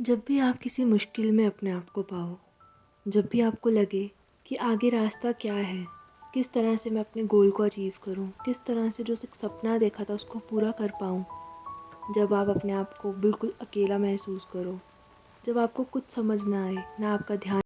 जब भी आप किसी मुश्किल में अपने आप को पाओ, जब भी आपको लगे कि आगे रास्ता क्या है, किस तरह से मैं अपने गोल को अचीव करूं, किस तरह से जो एक सपना देखा था उसको पूरा कर पाऊं, जब आप अपने आप को बिल्कुल अकेला महसूस करो, जब आपको कुछ समझ ना आए, ना आपका ध्यान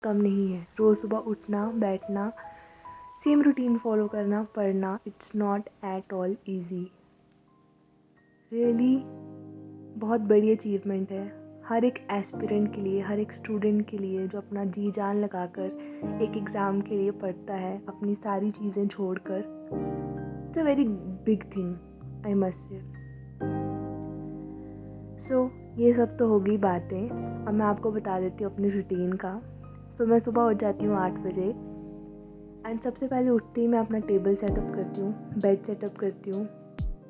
कम नहीं है। रोज़ सुबह उठना, बैठना, सेम रूटीन फॉलो करना, पढ़ना, it's not at all easy. Really बहुत बड़ी अचीवमेंट है हर एक एस्पिरेंट के लिए, हर एक स्टूडेंट के लिए जो अपना जी जान लगाकर एक एग्ज़ाम के लिए पढ़ता है, अपनी सारी चीज़ें छोड़कर। It's a very big thing, I must say. So ये सब तो हो गई बातें। अब मैं आपको बता देती हूँ अपनी रूटीन का। सो मैं सुबह उठ जाती हूँ 8 बजे एंड सबसे पहले उठते ही मैं अपना टेबल सेटअप करती हूँ, बेड सेटअप करती हूँ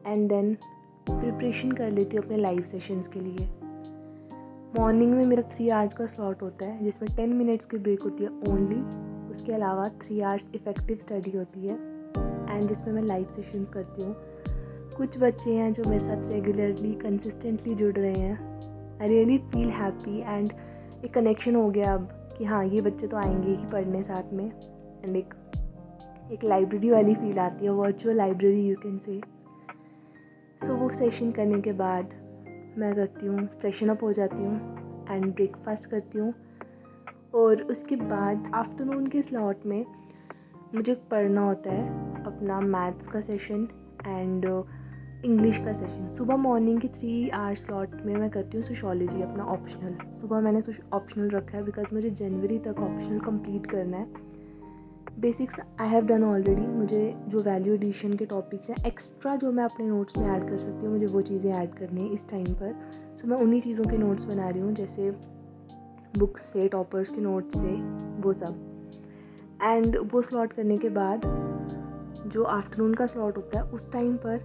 एंड देन प्रिपरेशन कर लेती हूँ अपने लाइव सेशंस के लिए। मॉर्निंग में मेरा 3 आवर्स का स्लॉट होता है जिसमें 10 मिनट्स की ब्रेक होती है ओनली। उसके अलावा 3 आवर्स इफ़ेक्टिव स्टडी होती है एंड जिसमें मैं लाइव सेशंस करती हूँ। कुछ बच्चे हैं जो मेरे साथ रेगुलरली कंसिस्टेंटली जुड़ रहे हैं। I really feel happy and एक कनेक्शन हो गया अब कि हाँ, ये बच्चे तो आएंगे ही पढ़ने साथ में। एंड एक लाइब्रेरी वाली फील आती है, virtual library you can say. सो वो सेशन करने के बाद मैं करती हूँ, फ्रेशन अप हो जाती हूँ एंड ब्रेकफास्ट करती हूँ। और उसके बाद आफ्टरनून के स्लॉट में मुझे पढ़ना होता है अपना मैथ्स का सेशन एंड इंग्लिश का सेशन। सुबह मॉर्निंग के 3 आवर स्लॉट में मैं करती हूँ सोशियोलॉजी अपना ऑप्शनल। सुबह मैंने ऑप्शनल रखा है बिकॉज मुझे जनवरी तक ऑप्शनल कंप्लीट करना है। Basics I have done already. मुझे जो वैल्यू एडिशन के टॉपिक्स हैं एक्स्ट्रा जो मैं अपने नोट्स में ऐड कर सकती हूँ, मुझे वो चीज़ें ऐड करनी है इस टाइम पर। सो मैं उन्हीं चीज़ों के नोट्स बना रही हूँ, जैसे बुक्स से, टॉपर्स के नोट्स से, वो सब। एंड वो स्लॉट करने के बाद जो आफ्टरनून का स्लॉट होता है उस टाइम पर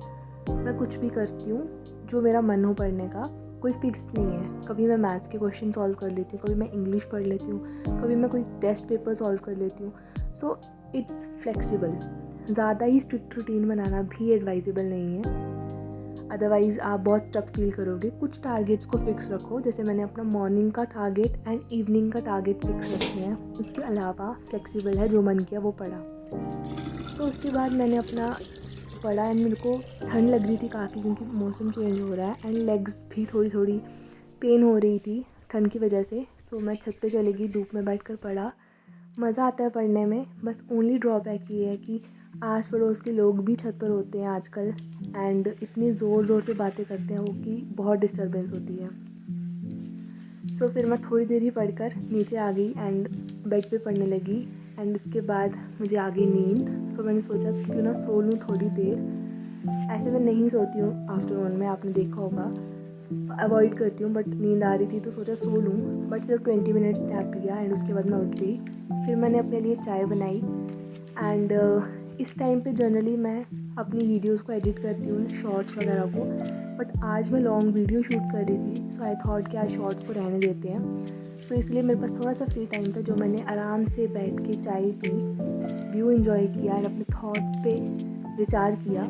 मैं कुछ भी करती हूँ जो मेरा मन हो पढ़ने का। कोई फिक्स्ड नहीं है। कभी मैं मैथ्स के क्वेश्चन सॉल्व कर लेती हूँ, कभी मैं इंग्लिश पढ़ लेती हूँ, कभी मैं कोई टेस्ट पेपर सॉल्व कर लेती हूँ। So it's flexible. ज़्यादा ही स्ट्रिक्ट रूटीन बनाना भी एडवाइजेबल नहीं है, अदरवाइज़ आप बहुत स्टक फील करोगे। कुछ टारगेट्स को फिक्स रखो, जैसे मैंने अपना मॉर्निंग का टारगेट एंड इवनिंग का टारगेट फिक्स रखे हैं। उसके अलावा फ्लेक्सिबल है, जो मन किया वो पढ़ा। तो उसके बाद मैंने अपना पढ़ा एंड मेरे को ठंड लग रही थी काफ़ी, क्योंकि मौसम चेंज हो रहा है एंड लेग्स भी थोड़ी थोड़ी पेन हो रही थी ठंड की वजह से। तो मैं छत पे चली गई, धूप में बैठकर पढ़ा। मज़ा आता है पढ़ने में, बस ओनली ड्रॉबैक ये है कि आस पड़ोस के लोग भी छत पर होते हैं आजकल एंड इतनी ज़ोर ज़ोर से बातें करते हैं वो कि बहुत डिस्टर्बेंस होती है। सो फिर मैं थोड़ी देर ही पढ़कर नीचे आ गई एंड बेड पे पढ़ने लगी एंड उसके बाद मुझे आ गई नींद। सो मैंने सोचा क्यों ना सो लूँ थोड़ी देर। ऐसे मैं नहीं सोती हूँ आफ्टरनून में, आपने देखा होगा, अवॉइड करती हूँ, बट नींद आ रही थी तो सोचा सो लूँ। बट सिर्फ 20 मिनट्स नैप लिया एंड उसके बाद मैं उठ गई। फिर मैंने अपने लिए चाय बनाई एंड इस टाइम पे जनरली मैं अपनी वीडियोस को एडिट करती हूँ, शॉर्ट्स वगैरह को, बट आज मैं लॉन्ग वीडियो शूट कर रही थी। सो आई थॉट कि आज शॉर्ट्स को रहने देते हैं। सो इसलिए मेरे पास थोड़ा सा फ्री टाइम था, जो मैंने आराम से बैठ के चाय पी, व्यू इन्जॉय किया एंड अपने थॉट्स पे विचार किया।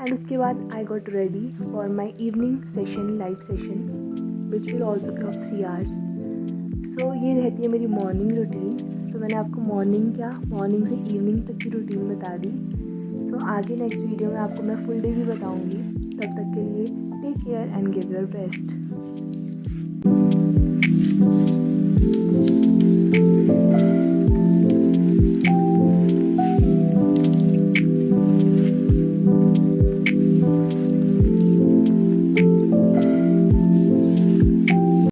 एंड उसके बाद I got ready for my evening session, live session which will also be of 3 hours. So ये रहती है मेरी मॉर्निंग रूटीन। सो मैंने आपको मॉर्निंग से इवनिंग तक की रूटीन बता दी। सो आगे नेक्स्ट वीडियो में आपको मैं फुल डे भी बताऊँगी। तब तक के लिए take care and give your best.